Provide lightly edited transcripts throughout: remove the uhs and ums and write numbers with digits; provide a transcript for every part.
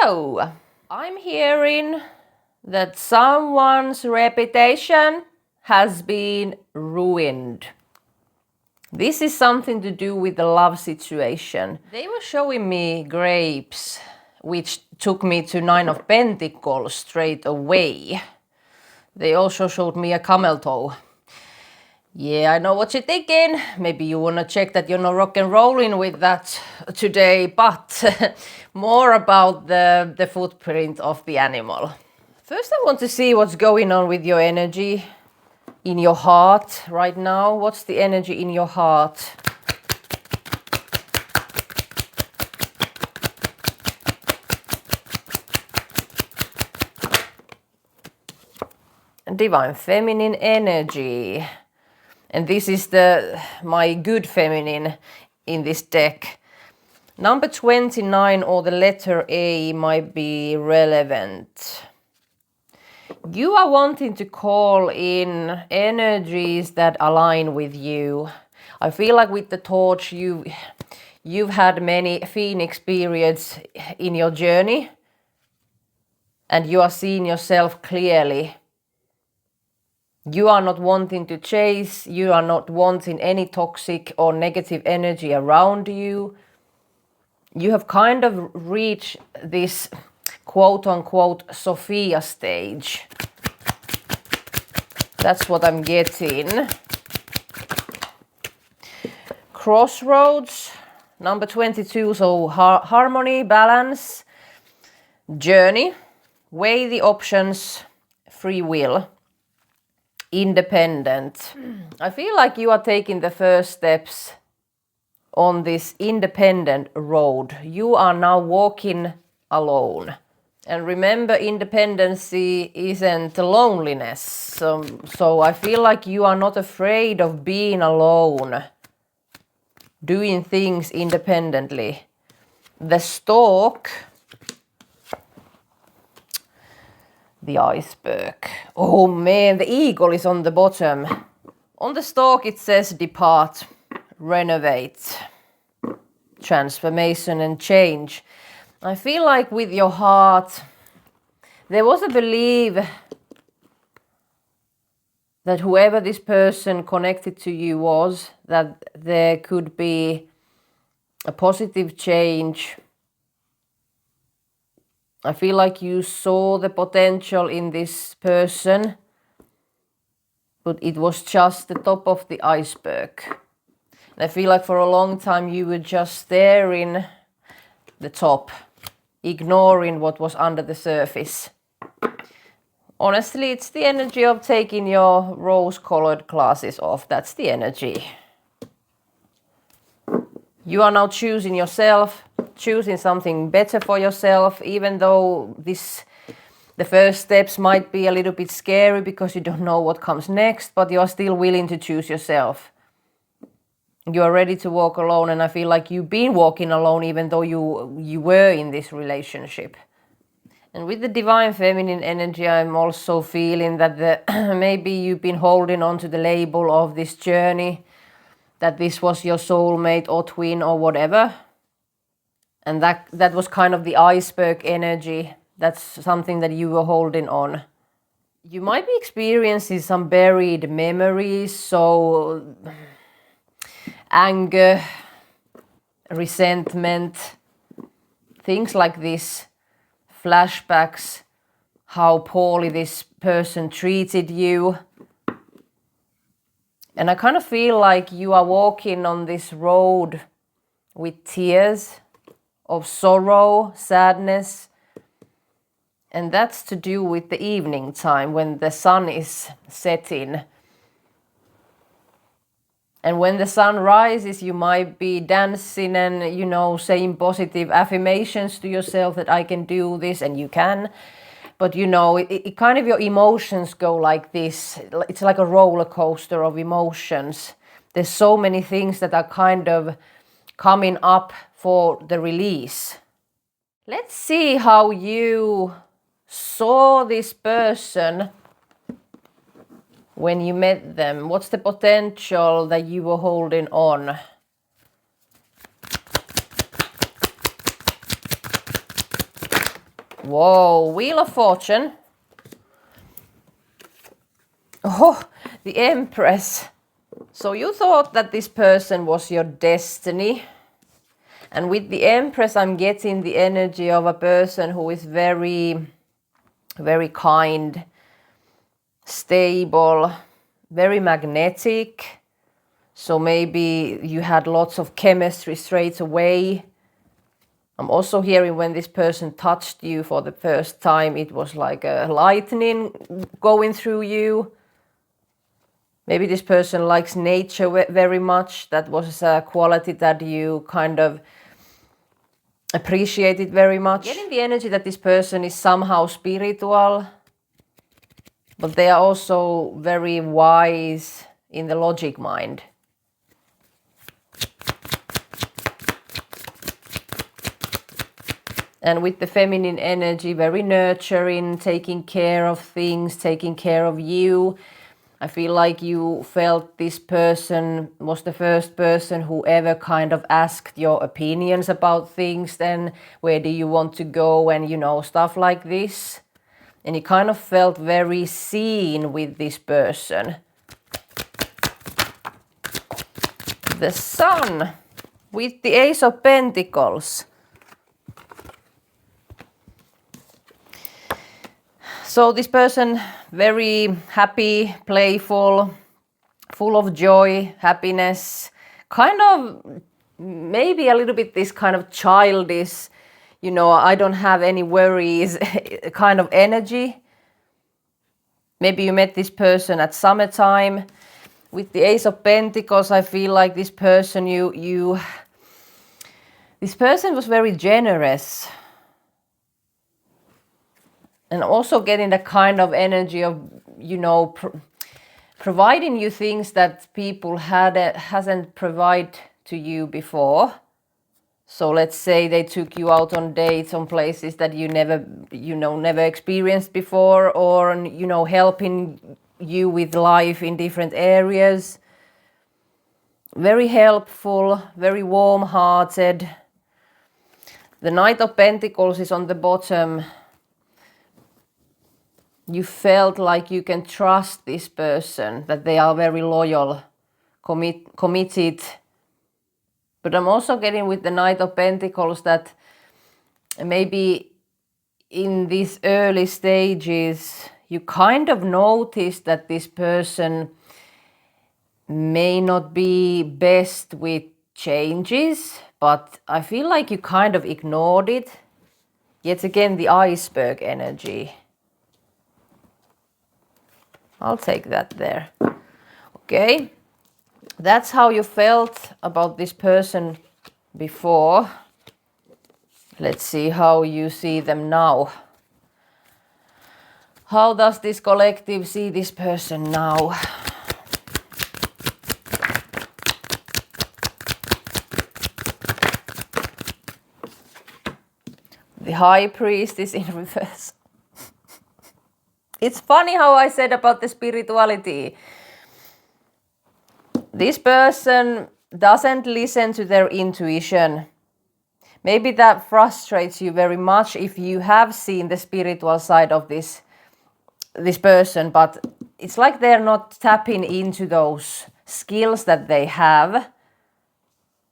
So, I'm hearing that someone's reputation has been ruined. This is something to do with the love situation. They were showing me grapes, which took me to Nine of Pentacles straight away. They also showed me a camel toe. Yeah, I know what you're thinking. Maybe you wanna check that you're not rock and rolling with that today, but more about the footprint of the animal. First, I want to see what's going on with your energy in your heart right now. What's the energy in your heart? Divine Feminine energy. And this is my good feminine in this deck. Number 29 or the letter A might be relevant. You are wanting to call in energies that align with you. I feel like with the torch, you've had many phoenix periods in your journey. And you are seeing yourself clearly. You are not wanting to chase, you are not wanting any toxic or negative energy around you. You have kind of reached this quote-unquote Sophia stage. That's what I'm getting. Crossroads, number 22, so harmony, balance, journey, weigh the options, free will. Independent. I feel like you are taking the first steps on this independent road. You are now walking alone. And remember, independency isn't loneliness. So I feel like you are not afraid of being alone, doing things independently. The Stork. The iceberg. Oh man, the eagle is on the bottom. On the stalk it says depart, renovate, transformation and change. I feel like with your heart, there was a belief that whoever this person connected to you was, that there could be a positive change. I feel like you saw the potential in this person, but it was just the top of the iceberg. And I feel like for a long time you were just staring the top, ignoring what was under the surface. Honestly, it's the energy of taking your rose-colored glasses off. That's the energy. You are now choosing yourself, choosing something better for yourself, even though the first steps might be a little bit scary because you don't know what comes next, but you are still willing to choose yourself. You are ready to walk alone, and I feel like you've been walking alone even though you were in this relationship. And with the Divine Feminine energy, I'm also feeling that maybe you've been holding on to the label of this journey, that this was your soulmate or twin or whatever. And that was kind of the iceberg energy. That's something that you were holding on. You might be experiencing some buried memories, so anger, resentment, things like this, flashbacks, how poorly this person treated you. And I kind of feel like you are walking on this road with tears of sorrow, sadness. And that's to do with the evening time when the sun is setting. And when the sun rises, you might be dancing and, saying positive affirmations to yourself that I can do this, and you can. But, it kind of your emotions go like this. It's like a roller coaster of emotions. There's so many things that are kind of coming up for the release. Let's see how you saw this person when you met them. What's the potential that you were holding on? Whoa, Wheel of Fortune. Oh, the Empress. So you thought that this person was your destiny. And with the Empress, I'm getting the energy of a person who is very, very kind, stable, very magnetic. So maybe you had lots of chemistry straight away. I'm also hearing when this person touched you for the first time, it was like a lightning going through you. Maybe this person likes nature very much. That was a quality that you kind of appreciated very much. Getting the energy that this person is somehow spiritual, but they are also very wise in the logic mind. And with the feminine energy, very nurturing, taking care of things, taking care of you. I feel like you felt this person was the first person who ever kind of asked your opinions about things, then where do you want to go, and you know, stuff like this. And you kind of felt very seen with this person. The Sun with the Ace of Pentacles. So this person, very happy, playful, full of joy, happiness, kind of maybe a little bit this kind of childish, you know, I don't have any worries kind of energy. Maybe you met this person at summertime. With the Ace of Pentacles, I feel like this person, this person was very generous. And also getting the kind of energy of, you know, providing you things that people hasn't provided to you before. So let's say they took you out on dates on places that you never experienced before, or, you know, helping you with life in different areas. Very helpful, very warm-hearted. The Knight of Pentacles is on the bottom. You felt like you can trust this person, that they are very loyal, committed. But I'm also getting with the Knight of Pentacles that maybe in these early stages, you kind of noticed that this person may not be best with changes, but I feel like you kind of ignored it. Yet again, the iceberg energy. I'll take that there. Okay, that's how you felt about this person before. Let's see how you see them now. How does this collective see this person now? The High Priest is in reverse. It's funny how I said about the spirituality. This person doesn't listen to their intuition. Maybe that frustrates you very much if you have seen the spiritual side of this person, but it's like they're not tapping into those skills that they have.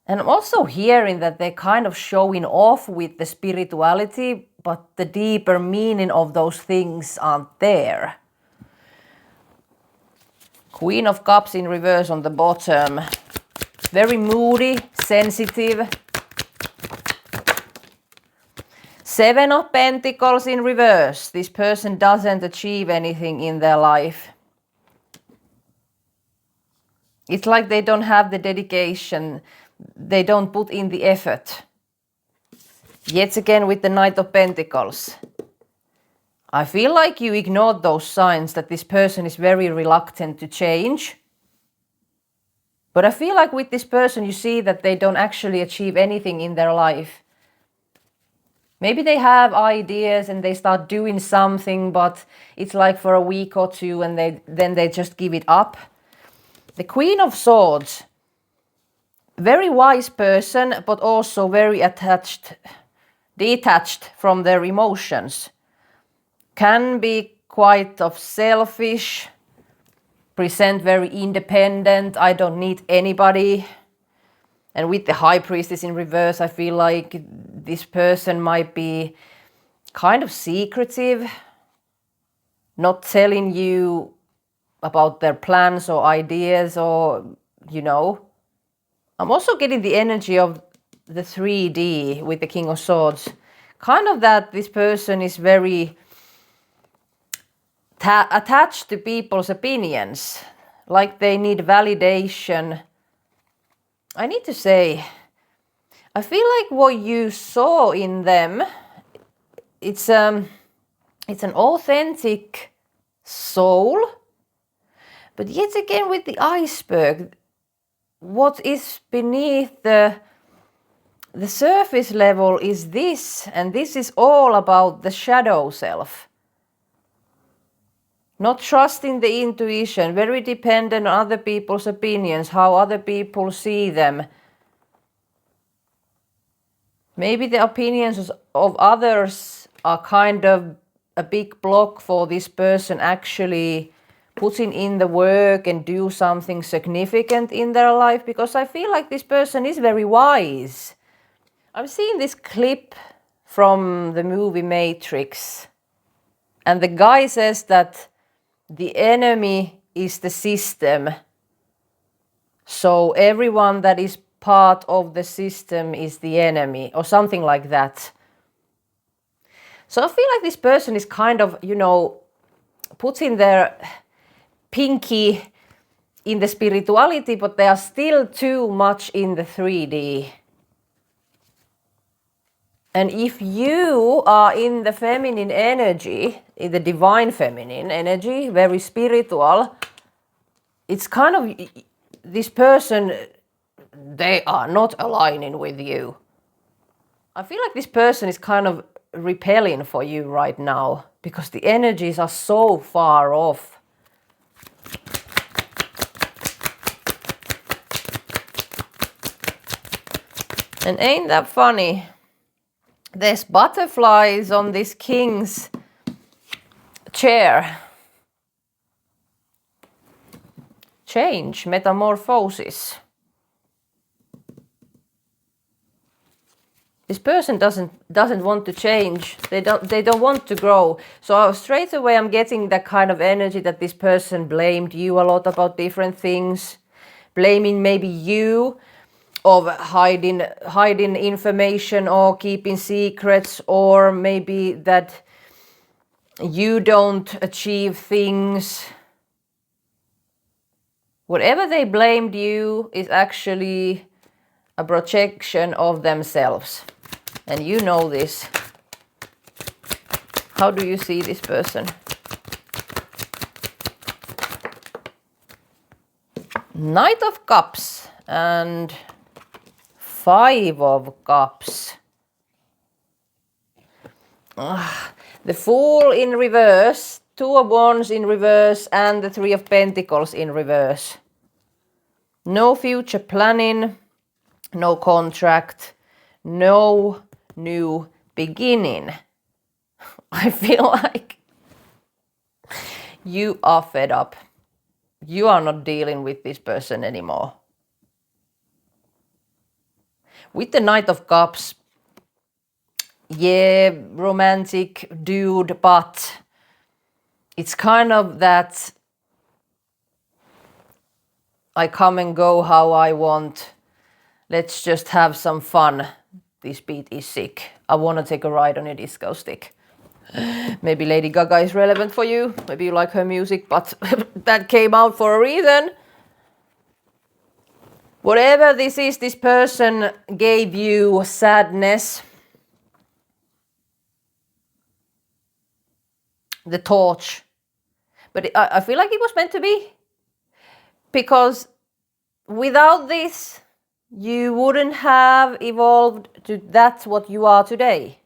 And I'm also hearing that they're kind of showing off with the spirituality, but the deeper meaning of those things aren't there. Queen of Cups in reverse on the bottom. Very moody, sensitive. Seven of Pentacles in reverse. This person doesn't achieve anything in their life. It's like they don't have the dedication. They don't put in the effort. Yet again with the Knight of Pentacles. I feel like you ignored those signs that this person is very reluctant to change. But I feel like with this person you see that they don't actually achieve anything in their life. Maybe they have ideas and they start doing something, but it's like for a week or two and then they just give it up. The Queen of Swords. Very wise person, but also very attached, detached from their emotions, can be quite of selfish, present very independent, I don't need anybody. And with the High Priestess in reverse, I feel like this person might be kind of secretive, not telling you about their plans or ideas, or, you know. I'm also getting the energy of the 3D with the King of Swords. Kind of that this person is very attached to people's opinions, like they need validation. I need to say, I feel like what you saw in them, it's an authentic soul, but yet again with the iceberg, what is beneath the surface level is this, and this is all about the shadow self. Not trusting the intuition, very dependent on other people's opinions, how other people see them. Maybe the opinions of others are kind of a big block for this person actually putting in the work and do something significant in their life, because I feel like this person is very wise. I'm seeing this clip from the movie Matrix, and the guy says that the enemy is the system. So everyone that is part of the system is the enemy, or something like that. So I feel like this person is kind of, you know, putting their pinky in the spirituality, but they are still too much in the 3D. And if you are in the feminine energy, in the divine feminine energy, very spiritual, it's kind of this person, they are not aligning with you. I feel like this person is kind of repelling for you right now, because the energies are so far off. And ain't that funny? There's butterflies on this king's chair. Change, metamorphosis. This person doesn't want to change. They don't want to grow. So straight away I'm getting that kind of energy that this person blamed you a lot about different things, blaming maybe you of hiding information or keeping secrets, or maybe that you don't achieve things. Whatever they blamed you is actually a projection of themselves. And you know this. How do you see this person? Knight of Cups and 5 of Cups. The Fool in reverse, 2 of Wands in reverse, and the 3 of Pentacles in reverse. No future planning, no contract, no new beginning. I feel like you are fed up. You are not dealing with this person anymore. With the Knight of Cups, yeah, romantic dude, but it's kind of that I come and go how I want. Let's just have some fun. This beat is sick. I want to take a ride on a disco stick. Maybe Lady Gaga is relevant for you. Maybe you like her music, but that came out for a reason. Whatever this is, this person gave you sadness. The torch. But I feel like it was meant to be. Because without this, you wouldn't have evolved to that's what you are today.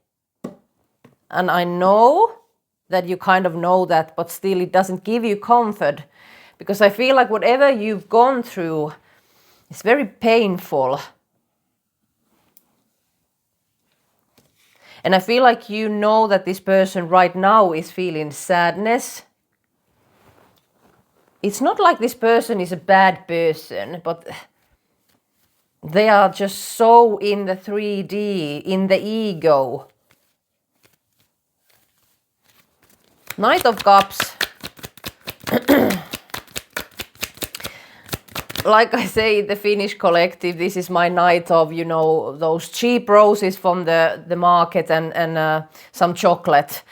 And I know that you kind of know that, but still it doesn't give you comfort. Because I feel like whatever you've gone through is very painful. And I feel like you know that this person right now is feeling sadness. It's not like this person is a bad person, but they are just so in the 3D, in the ego. Knight of Cups. Like I say, the Finnish collective, this is my night of, you know, those cheap roses from the market and some chocolate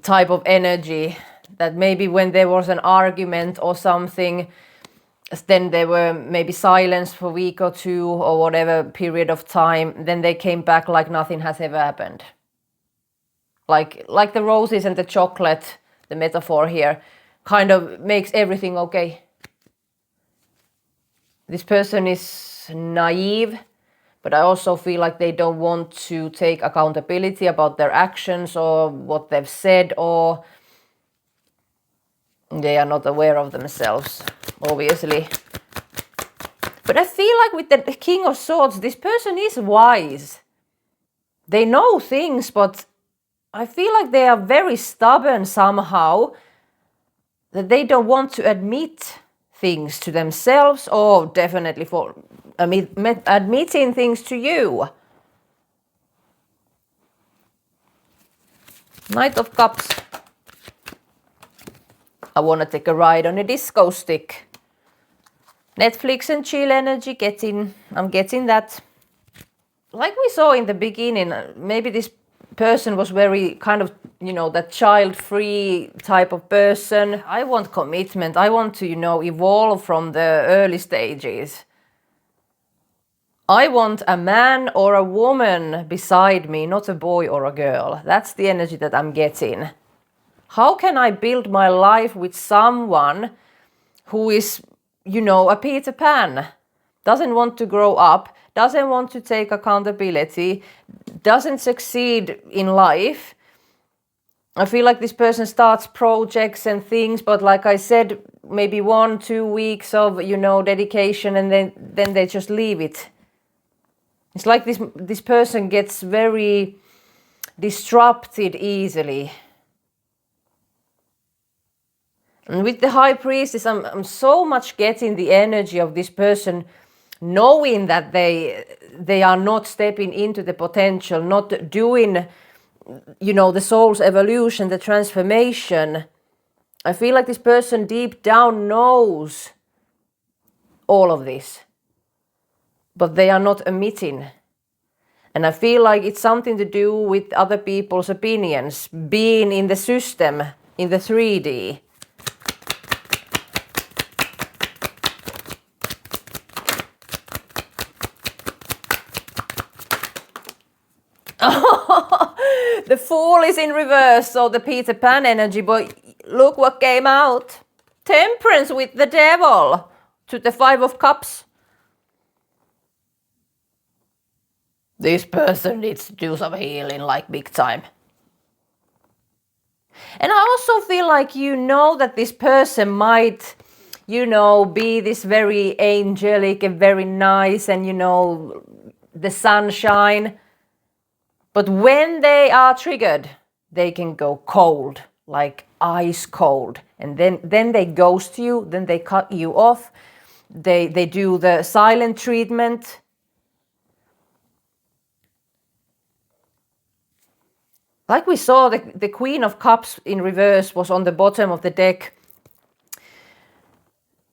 type of energy. That maybe when there was an argument or something, then they were maybe silenced for a week or two or whatever period of time. Then they came back like nothing has ever happened. Like the roses and the chocolate, the metaphor here, kind of makes everything okay. This person is naive, but I also feel like they don't want to take accountability about their actions or what they've said, or they are not aware of themselves, obviously. But I feel like with the King of Swords, this person is wise. They know things, but I feel like they are very stubborn somehow, that they don't want to admit things to themselves, or definitely for admitting things to you. Knight of Cups. I want to take a ride on a disco stick. Netflix and chill energy, I'm getting that. Like we saw in the beginning, maybe this person was very kind of, you know, that child-free type of person. I want commitment. I want to, you know, evolve from the early stages. I want a man or a woman beside me, not a boy or a girl. That's the energy that I'm getting. How can I build my life with someone who is, you know, a Peter Pan? Doesn't want to grow up, doesn't want to take accountability, doesn't succeed in life. I feel like this person starts projects and things, but like I said, maybe 1-2 weeks of, you know, dedication, and then they just leave it. It's like this person gets very disrupted easily. And with the High Priestess, I'm so much getting the energy of this person knowing that they are not stepping into the potential, not doing, you know, the soul's evolution, the transformation. I feel like this person deep down knows all of this, but they are not emitting. And I feel like it's something to do with other people's opinions, being in the system, in the 3D. The Fool is in reverse, so the Peter Pan energy, but look what came out. Temperance with the Devil to the 5 of Cups. This person needs to do some healing, like big time. And I also feel like you know that this person might, you know, be this very angelic and very nice and, you know, the sunshine. But when they are triggered, they can go cold, like ice cold. And then they ghost you, then they cut you off. They do the silent treatment. Like we saw, the Queen of Cups in reverse was on the bottom of the deck.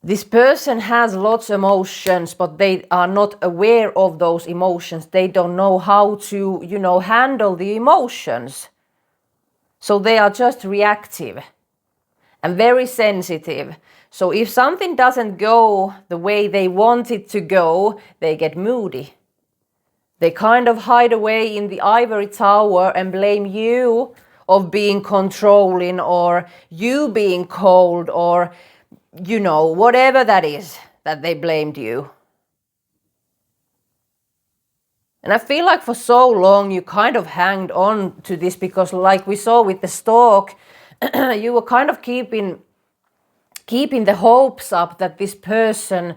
This person has lots of emotions, but they are not aware of those emotions. They don't know how to, you know, handle the emotions. So they are just reactive and very sensitive. So if something doesn't go the way they want it to go, they get moody. They kind of hide away in the ivory tower and blame you of being controlling, or you being cold, or, you know, whatever that is that they blamed you. And I feel like for so long you kind of hanged on to this, because like we saw with the Stork, you were kind of keeping the hopes up that this person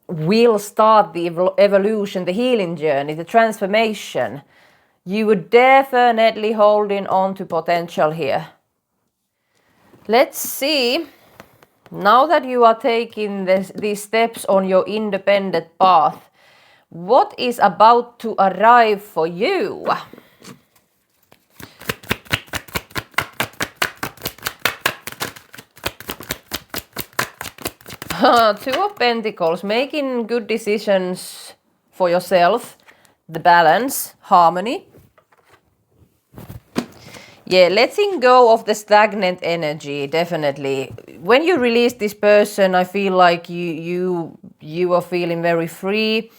will start the evolution, the healing journey, the transformation. You would definitely holding on to potential here. Let's see. Now that you are taking these steps on your independent path, what is about to arrive for you? Two of Pentacles, making good decisions for yourself, the balance, harmony. Yeah, letting go of the stagnant energy, definitely. When you release this person, I feel like you are feeling very free.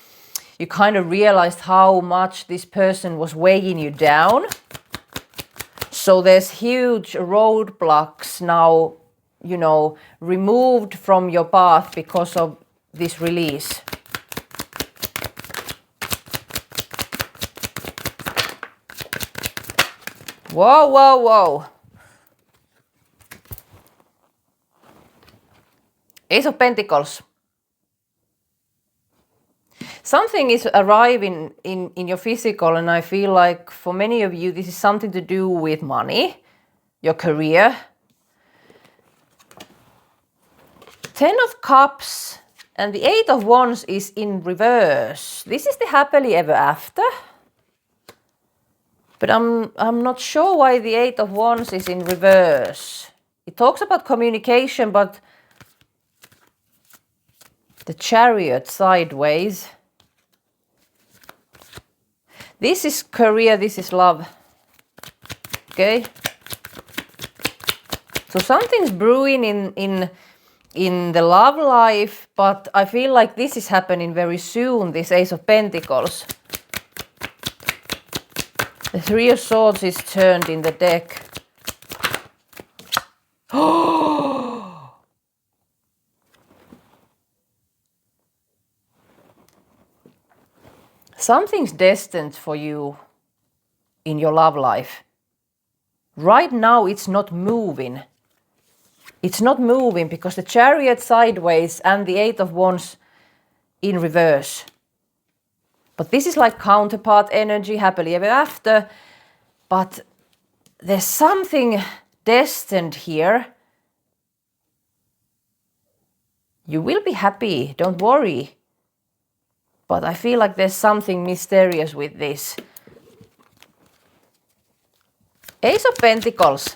You kind of realized how much this person was weighing you down. So there's huge roadblocks now, you know, removed from your path because of this release. Whoa, whoa, whoa. Ace of Pentacles. Something is arriving in your physical, and I feel like for many of you, this is something to do with money, your career. Ten of Cups and the Eight of Wands is in reverse. This is the happily ever after. But I'm not sure why the Eight of Wands is in reverse. It talks about communication, but the Chariot sideways. This is career, this is love. Okay? So something's brewing in the love life, but I feel like this is happening very soon, this Ace of Pentacles. The Three of Swords is turned in the deck. Something's destined for you in your love life. Right now it's not moving. It's not moving because the Chariot sideways and the Eight of Wands in reverse. But this is like counterpart energy, happily ever after. But there's something destined here. You will be happy, don't worry. But I feel like there's something mysterious with this. Ace of Pentacles.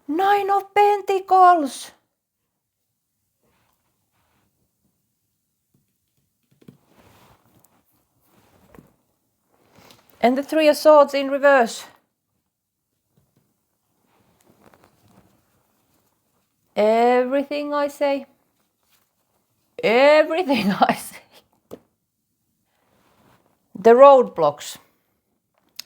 Nine of Pentacles. And the Three of Swords in reverse. Everything I say. Everything I say. The roadblocks.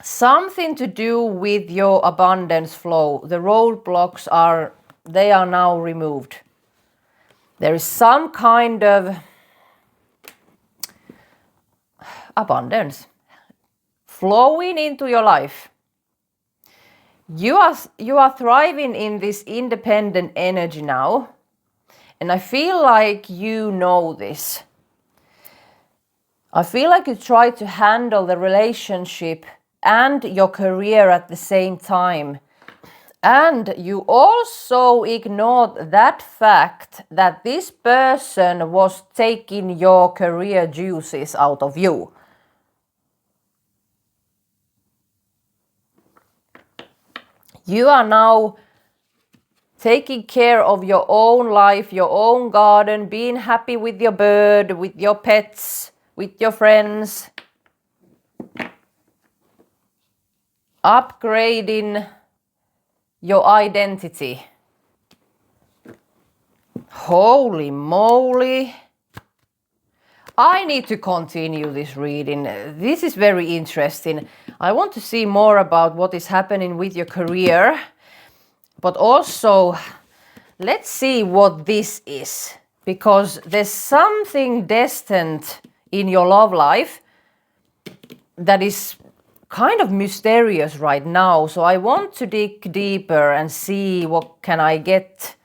Something to do with your abundance flow. The roadblocks are now removed. There is some kind of abundance flowing into your life. You are thriving in this independent energy now. And I feel like you know this. I feel like you try to handle the relationship and your career at the same time. And you also ignored that fact that this person was taking your career juices out of you. You are now taking care of your own life, your own garden, being happy with your bird, with your pets, with your friends. Upgrading your identity. Holy moly. I need to continue this reading. This is very interesting. I want to see more about what is happening with your career. But also, let's see what this is. Because there's something destined in your love life that is kind of mysterious right now. So I want to dig deeper and see what can I get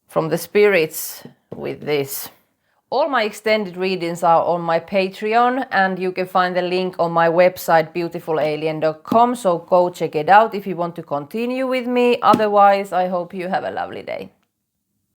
from the spirits with this. All my extended readings are on my Patreon, and you can find the link on my website beautifulalien.com, so go check it out if you want to continue with me. Otherwise, I hope you have a lovely day.